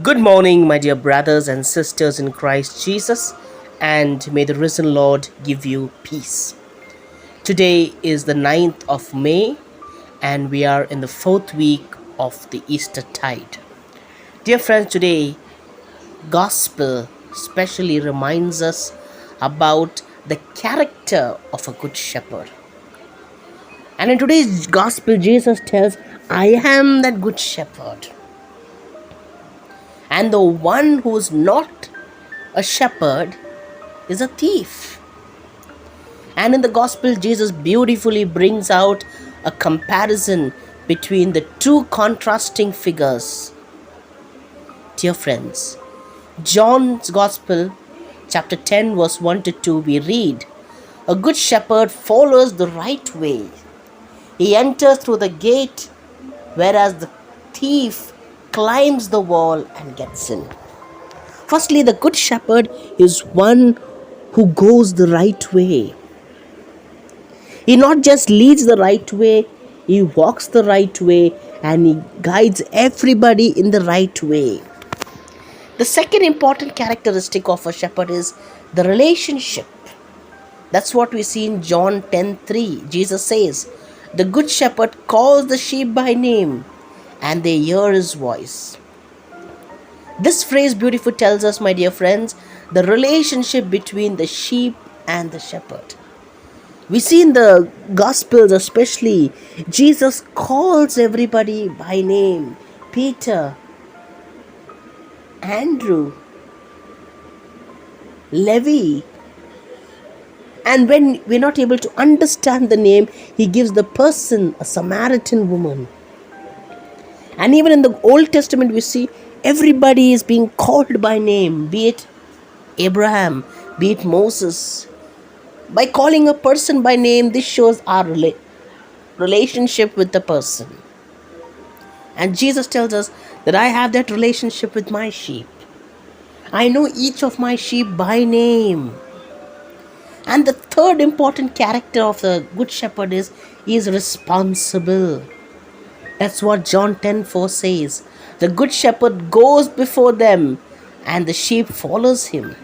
Good morning, my dear brothers and sisters in Christ Jesus, and may the risen Lord give you peace. Today is the 9th of May, and we are in the fourth week of the Easter tide. Dear friends, today, Gospel specially reminds us about the character of a good shepherd. And in today's Gospel, Jesus tells, I am that good shepherd. And the one who is not a shepherd is a thief. And in the gospel, Jesus beautifully brings out a comparison between the two contrasting figures. Dear friends, John's gospel, chapter 10, verse 1 to 2, we read, a good shepherd follows the right way. He enters through the gate, whereas the thief climbs the wall and gets in. Firstly, the good shepherd is one who goes the right way. He not just leads the right way, he walks the right way and he guides everybody in the right way. The second important characteristic of a shepherd is the relationship. That's what we see in John 10:3. Jesus says, the good shepherd calls the sheep by name and they hear his voice. This phrase beautifully tells us, my dear friends, the relationship between the sheep and the shepherd. We see in the Gospels especially, Jesus calls everybody by name. Peter, Andrew, Levi. And when we're not able to understand the name, he gives the person a Samaritan woman. And even in the Old Testament, we see everybody is being called by name, be it Abraham, be it Moses. By calling a person by name, this shows our relationship with the person. And Jesus tells us that I have that relationship with my sheep. I know each of my sheep by name. And the third important character of the good shepherd is he is responsible. That's what John 10:4 says. The good shepherd goes before them and the sheep follows him.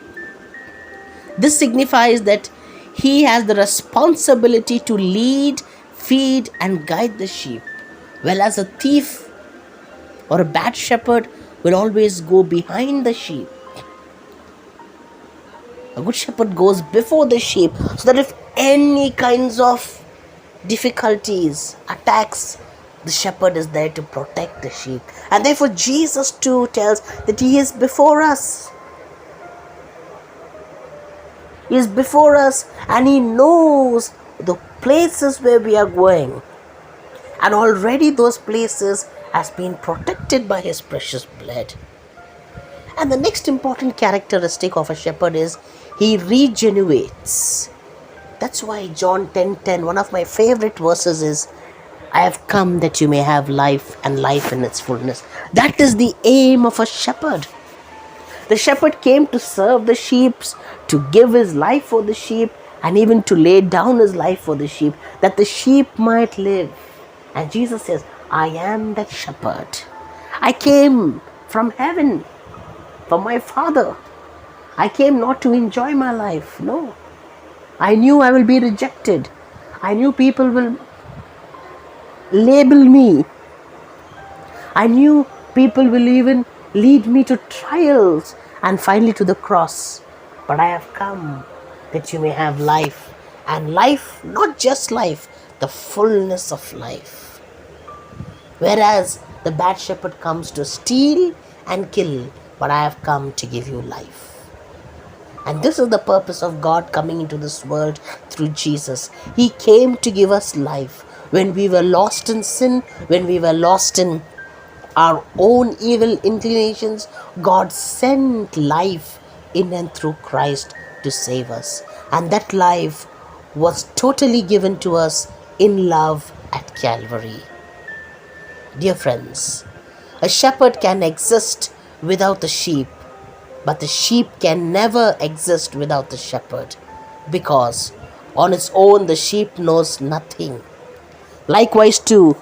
This signifies that he has the responsibility to lead, feed and guide the sheep. Whereas a thief or a bad shepherd will always go behind the sheep. A good shepherd goes before the sheep so that if any kinds of difficulties, attacks, the shepherd is there to protect the sheep. And therefore Jesus too tells that he is before us. He is before us and he knows the places where we are going. And already those places has been protected by his precious blood. And the next important characteristic of a shepherd is he regenerates. That's why John 10:10, one of my favorite verses is, I have come that you may have life and life in its fullness. That is the aim of a shepherd. The shepherd came to serve the sheep, to give his life for the sheep, and even to lay down his life for the sheep, that the sheep might live. And Jesus says, I am that shepherd. I came from heaven, from my Father. I came not to enjoy my life. No. I knew I will be rejected. I knew people will label me. I knew people will even lead me to trials and finally to the cross. But I have come that you may have life, and life, not just life, the fullness of life. Whereas the bad shepherd comes to steal and kill, but I have come to give you life. And this is the purpose of God coming into this world through Jesus. He came to give us life. When we were lost in sin, when we were lost in our own evil inclinations, God sent life in and through Christ to save us. And that life was totally given to us in love at Calvary. Dear friends, a shepherd can exist without the sheep, but the sheep can never exist without the shepherd, because on its own the sheep knows nothing. Likewise too,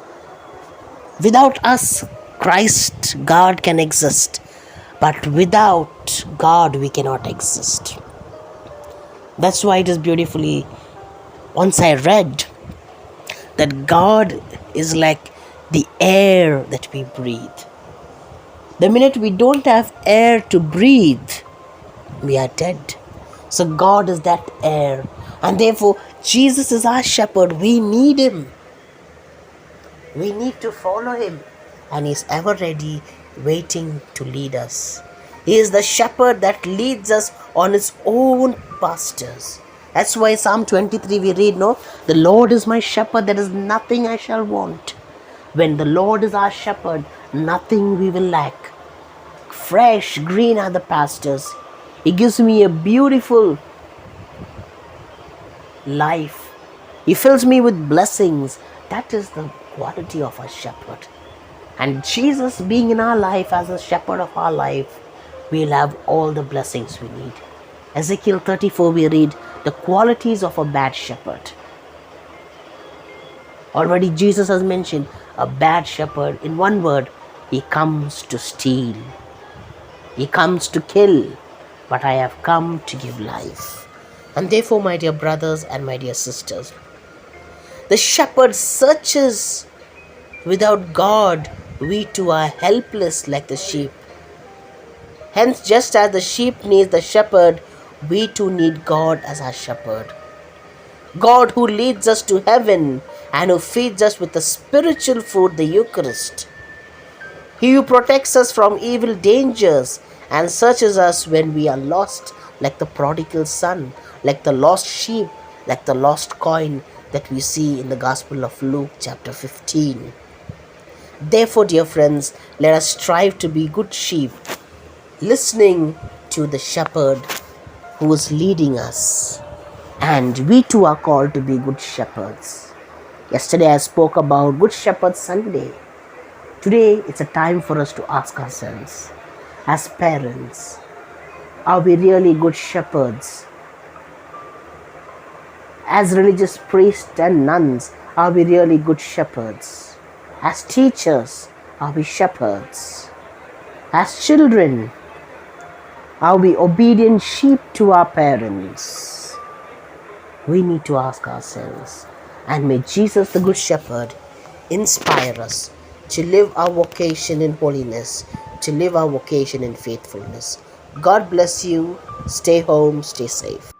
without us, Christ, God can exist. But without God, we cannot exist. That's why it is beautifully, once I read that God is like the air that we breathe. The minute we don't have air to breathe, we are dead. So God is that air. And therefore, Jesus is our shepherd. We need him. We need to follow him. And he's ever ready, waiting to lead us. He is the shepherd that leads us on his own pastures. That's why Psalm 23 we read, no? The Lord is my shepherd, there is nothing I shall want. When the Lord is our shepherd, nothing we will lack. Fresh, green are the pastures. He gives me a beautiful life. He fills me with blessings. That is the quality of a shepherd. And Jesus being in our life as a shepherd of our life, we'll have all the blessings we need. Ezekiel 34 we read the qualities of a bad shepherd. Already Jesus has mentioned a bad shepherd. In one word, he comes to steal. He comes to kill. But I have come to give life. And therefore, my dear brothers and my dear sisters, the shepherd searches. Without God, we too are helpless like the sheep. Hence, just as the sheep needs the shepherd, we too need God as our shepherd. God who leads us to heaven and who feeds us with the spiritual food, the Eucharist. He who protects us from evil dangers and searches us when we are lost, like the prodigal son, like the lost sheep, like the lost coin that we see in the Gospel of Luke chapter 15. Therefore, dear friends, let us strive to be good sheep, listening to the shepherd who is leading us. And we too are called to be good shepherds. Yesterday I spoke about Good Shepherd Sunday. Today it's a time for us to ask ourselves, as parents, are we really good shepherds? As religious priests and nuns, are we really good shepherds? As teachers, are we shepherds? As children, are we obedient sheep to our parents? We need to ask ourselves. And may Jesus, the Good Shepherd, inspire us to live our vocation in holiness, to live our vocation in faithfulness. God bless you. Stay home, stay safe.